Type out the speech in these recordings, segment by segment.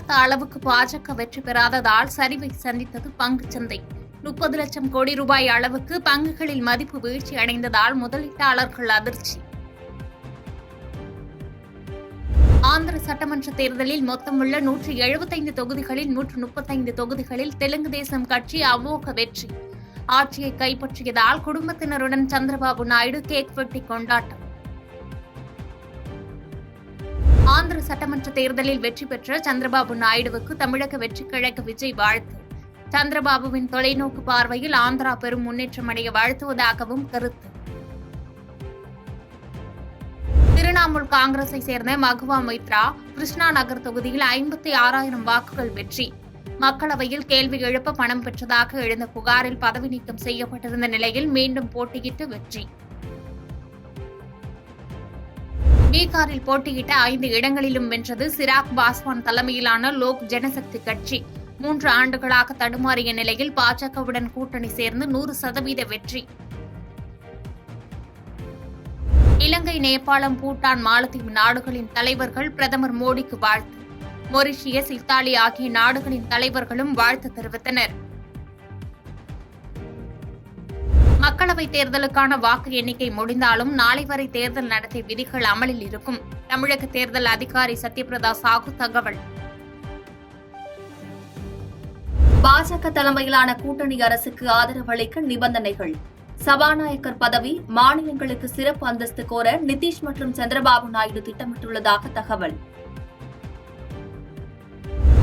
எதிர்பார்த்த அளவுக்கு பாஜக வெற்றி பெறாததால் சரிவை சந்தித்தது பங்குச்சந்தை. 30 லட்சம் கோடி ரூபாய் அளவுக்கு பங்குகளில் மதிப்பு வீழ்ச்சி அடைந்ததால் முதலீட்டாளர்கள் அதிர்ச்சி. ஆந்திர சட்டமன்ற தேர்தலில் மொத்தமுள்ள 175 தொகுதிகளில் 135 தொகுதிகளில் தெலுங்கு தேசம் கட்சி அமோக வெற்றி. ஆட்சியை கைப்பற்றியதால் குடும்பத்தினருடன் சந்திரபாபு நாயுடு கேக் வெட்டி கொண்டாட்டம். ஆந்திர சட்டமன்ற தேர்தலில் வெற்றி பெற்ற சந்திரபாபு நாயுடுவுக்கு தமிழக வெற்றிக் கழக விஜய் வாழ்த்து. சந்திரபாபுவின் தொலைநோக்கு பார்வையில் ஆந்திரா பெரும் முன்னேற்றம் அடைய வாழ்த்துவதாகவும் கருத்து. திரிணாமுல் காங்கிரஸை சேர்ந்த மகுவா மைத்ரா கிருஷ்ணா நகர் தொகுதியில் 56,000 வாக்குகள் வெற்றி. மக்களவையில் கேள்வி எழுப்ப பணம் பெற்றதாக எழுந்த புகாரில் பதவி நீக்கம் செய்யப்பட்டிருந்த நிலையில் மீண்டும் போட்டியிட்டு வெற்றி. பீகாரில் போட்டியிட்ட 5 இடங்களிலும் வென்றது சிராக் பாஸ்வான் தலைமையிலான லோக் ஜனசக்தி கட்சி. 3 ஆண்டுகளாக தடுமாறிய நிலையில் பாஜகவுடன் கூட்டணி சேர்ந்து 100% வெற்றி. இலங்கை, நேபாளம், பூட்டான், மாலத்தீவு நாடுகளின் தலைவர்கள் பிரதமர் மோடிக்கு வாழ்த்து. மொரிஷியஸ், இத்தாலி ஆகிய நாடுகளின் தலைவர்களும் வாழ்த்து தெரிவித்தனர். மக்களவைத் தேர்தலுக்கான வாக்கு எண்ணிக்கை முடிந்தாலும் நாளை வரை தேர்தல் நடத்தை விதிகள் அமலில் இருக்கும். தமிழக தேர்தல் அதிகாரி சத்யபிரதா சாஹூ தகவல். பாஜக தலைமையிலான கூட்டணி அரசுக்கு ஆதரவு அளிக்க நிபந்தனைகள். சபாநாயகர் பதவி, மாநிலங்களுக்கு சிறப்பு அந்தஸ்து கோர நிதிஷ் மற்றும் சந்திரபாபு நாயுடு திட்டமிட்டுள்ளதாக தகவல்.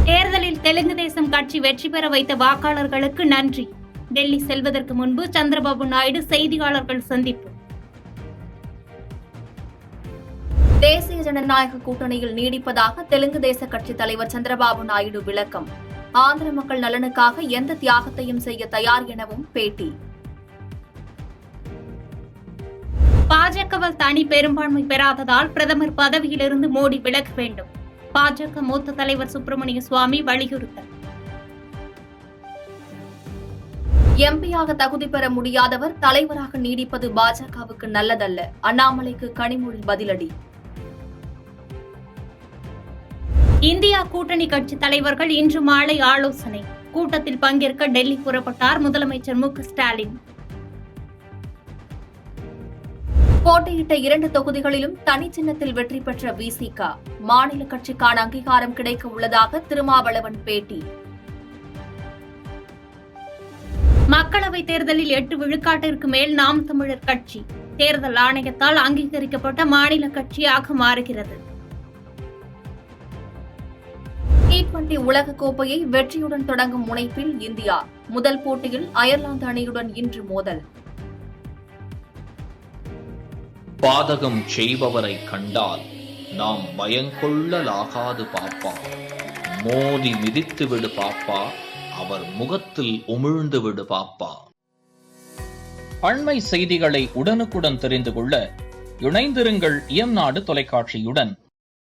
தேர்தலில் தெலுங்கு தேசம் கட்சி வெற்றி பெற வைத்த வாக்காளர்களுக்கு நன்றி. டெல்லி செல்வதற்கு முன்பு சந்திரபாபு நாயுடு செய்தியாளர்கள் சந்திப்பு. தேசிய ஜனநாயக கூட்டணியில் நீடிப்பதாக தெலுங்கு தேச கட்சித் தலைவர் சந்திரபாபு நாயுடு விளக்கம். ஆந்திர மக்கள் நலனுக்காக எந்த தியாகத்தையும் செய்ய தயார் எனவும் பேட்டி. பாஜகவில் தனி பெரும்பான்மை பெறாததால் பிரதமர் பதவியிலிருந்து மோடி விலக வேண்டும். பாஜக மூத்த தலைவர் சுப்பிரமணிய சுவாமி வலியுறுத்தல். எம்பியாக தகுதி பெற முடியாதவர் தலைவராக நீடிப்பது பாஜகவுக்கு நல்லதல்ல. அண்ணாமலைக்கு கனிமொழி பதிலடி. இந்தியா கூட்டணி கட்சி தலைவர்கள் இன்று மாலை ஆலோசனை. கூட்டத்தில் பங்கேற்க டெல்லி புறப்பட்டார் முதலமைச்சர் மு.க.ஸ்டாலின். போட்டியிட்ட 2 தொகுதிகளிலும் தனி சின்னத்தில் வெற்றி பெற்ற விசிக. மாநில கட்சிக்கான அங்கீகாரம் கிடைக்க உள்ளதாக திருமாவளவன் பேட்டி. மக்களவைத் தேர்தலில் 8 விழுக்காட்டிற்கு மேல் நாம் தமிழர் கட்சி தேர்தல் ஆணையத்தால் அங்கீகரிக்கப்பட்ட மாநில கட்சியாக மாறுகிறது. T20 உலகக்கோப்பையை வெற்றியுடன் தொடங்கும் முனைப்பில் இந்தியா. முதல் போட்டியில் அயர்லாந்து அணியுடன் இன்று மோதல். பாதகம் செய்பவரை கண்டால் நாம் பயங்கொள்ளலாகாது பாப்பா. மோதி மிதித்து விடு பாப்பா, அவர் முகத்தில் உமிழ்ந்து விடு பாப்பா. அண்மை செய்திகளை உடனுக்குடன் தெரிந்து கொள்ள இணைந்திருங்கள் இயம்நாடு தொலைக்காட்சியுடன்.